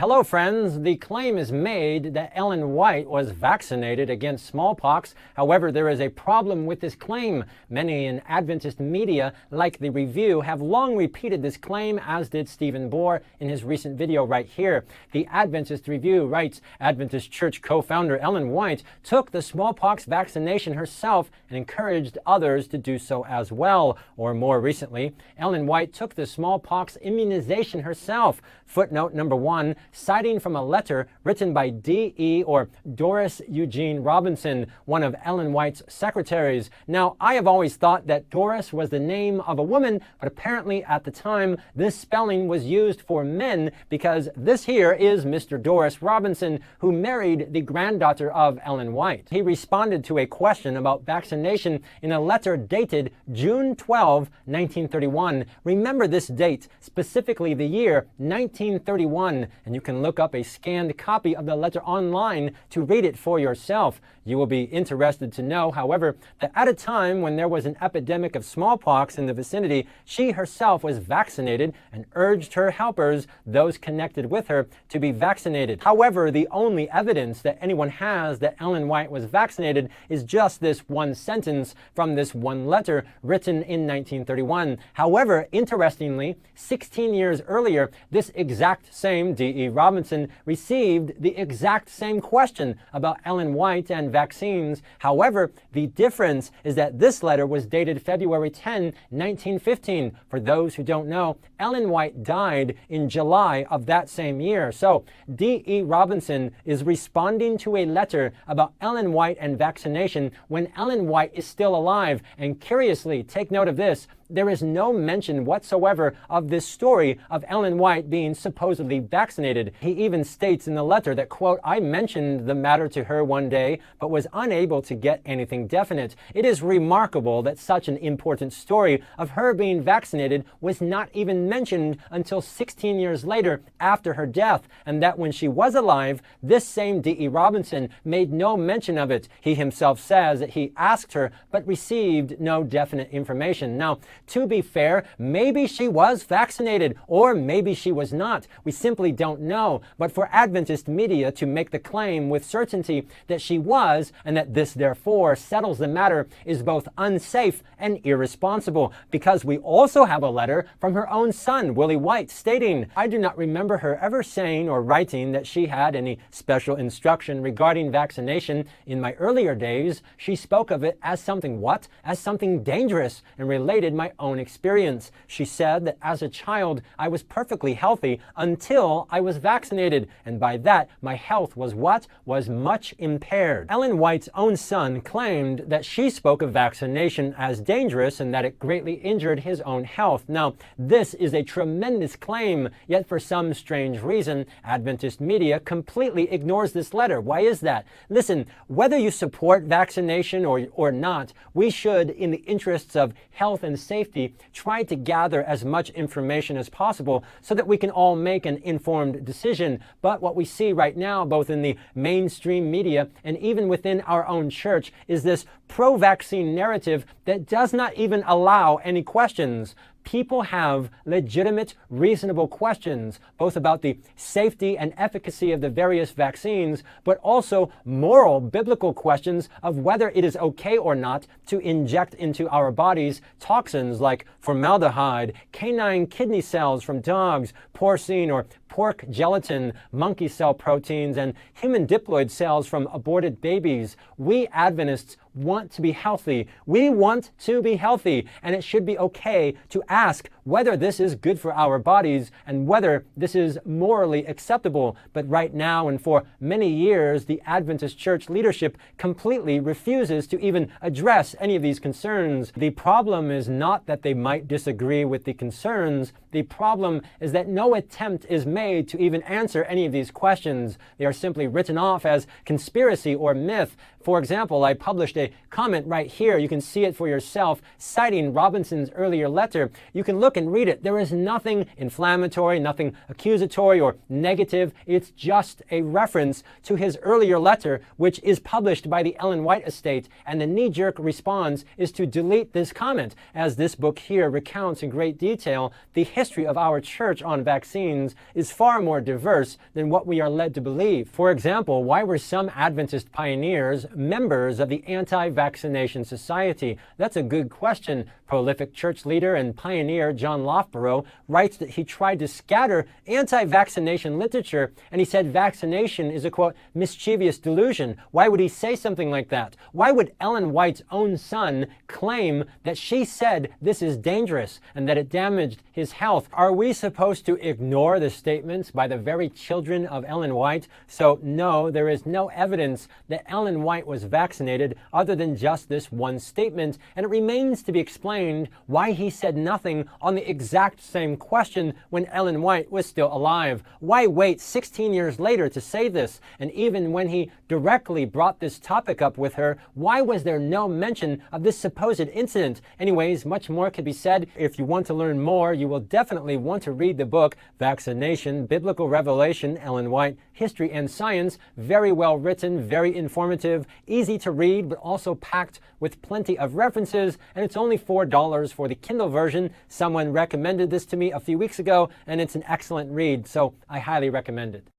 Hello friends, the claim is made that Ellen White was vaccinated against smallpox. However, there is a problem with this claim. Many in Adventist media, like the Review, have long repeated this claim, as did Stephen Bohr in his recent video right here. The Adventist Review writes, Adventist Church co-founder Ellen White took the smallpox vaccination herself and encouraged others to do so as well. Or more recently, Ellen White took the smallpox immunization herself. Footnote number 1, citing from a letter written by D.E. or Doris Eugene Robison, one of Ellen White's secretaries. Now, I have always thought that Doris was the name of a woman, but apparently at the time this spelling was used for men, because this here is Mr. Doris Robison, who married the granddaughter of Ellen White. He responded to a question about vaccination in a letter dated June 12, 1931. Remember this date, specifically the year 1931, and you can look up a scanned copy of the letter online to read it for yourself. You will be interested to know, however, that at a time when there was an epidemic of smallpox in the vicinity, she herself was vaccinated and urged her helpers, those connected with her, to be vaccinated. However, the only evidence that anyone has that Ellen White was vaccinated is just this one sentence from this one letter written in 1931. However, interestingly, 16 years earlier, this exact same D.E. Robison received the exact same question about Ellen White and vaccines. However, the difference is that this letter was dated February 10, 1915. For those who don't know, Ellen White died in July of that same year. So D.E. Robison is responding to a letter about Ellen White and vaccination when Ellen White is still alive. And curiously, take note of this, there is no mention whatsoever of this story of Ellen White being supposedly vaccinated. He even states in the letter that, quote, I mentioned the matter to her one day, but was unable to get anything definite. It is remarkable that such an important story of her being vaccinated was not even mentioned until 16 years later after her death, and that when she was alive, this same D.E. Robison made no mention of it. He himself says that he asked her, but received no definite information. Now, to be fair, maybe she was vaccinated, or maybe she was not. We simply don't know. But for Adventist media to make the claim with certainty that she was, and that this therefore settles the matter, is both unsafe and irresponsible, because we also have a letter from her own son, Willie White, stating, I do not remember her ever saying or writing that she had any special instruction regarding vaccination. In my earlier days, she spoke of it as something what? As something dangerous, and related my own experience. She said that as a child, I was perfectly healthy until I was vaccinated, and by that, my health was what? Was much impaired. Ellen White's own son claimed that she spoke of vaccination as dangerous and that it greatly injured his own health. Now, this is a tremendous claim, yet for some strange reason, Adventist media completely ignores this letter. Why is that? Listen, whether you support vaccination or not, we should, in the interests of health and safety, try to gather as much information as possible so that we can all make an informed decision. But what we see right now, both in the mainstream media and even within our own church, is this pro-vaccine narrative that does not even allow any questions. People have legitimate, reasonable questions, both about the safety and efficacy of the various vaccines, but also moral, biblical questions of whether it is okay or not to inject into our bodies toxins like formaldehyde, canine kidney cells from dogs, porcine or pork gelatin, monkey cell proteins, and human diploid cells from aborted babies. We Adventists want to be healthy. We want to be healthy, and it should be okay to ask whether this is good for our bodies and whether this is morally acceptable. But right now and for many years, the Adventist church leadership completely refuses to even address any of these concerns. The problem is not that they might disagree with the concerns. The problem is that no attempt is made to even answer any of these questions. They are simply written off as conspiracy or myth. For example, I published a comment right here. You can see it for yourself, citing Robinson's earlier letter. You can look and read it. There is nothing inflammatory, nothing accusatory or negative. It's just a reference to his earlier letter, which is published by the Ellen White estate, and the knee-jerk response is to delete this comment, as this book here recounts in great detail the history of our church on vaccines is far more diverse than what we are led to believe. For example, why were some Adventist pioneers members of the Anti-Vaccination Society? That's a good question. Prolific church leader and pioneer John Loughborough writes that he tried to scatter anti-vaccination literature, and he said vaccination is a, quote, mischievous delusion. Why would he say something like that? Why would Ellen White's own son claim that she said this is dangerous and that it damaged his health? Are we supposed to ignore the statements by the very children of Ellen White? So no, there is no evidence that Ellen White was vaccinated other than just this one statement, and it remains to be explained why he said nothing on the exact same question when Ellen White was still alive. Why wait 16 years later to say this? And even when he directly brought this topic up with her, why was there no mention of this supposed incident? Anyways, much more could be said. If you want to learn more, you will definitely want to read the book Vaccination, Biblical Revelation, Ellen White, History and Science. Very well written, very informative, easy to read, but also packed with plenty of references, and it's only $4 for the Kindle version. Someone recommended this to me a few weeks ago, and it's an excellent read, so I highly recommend it.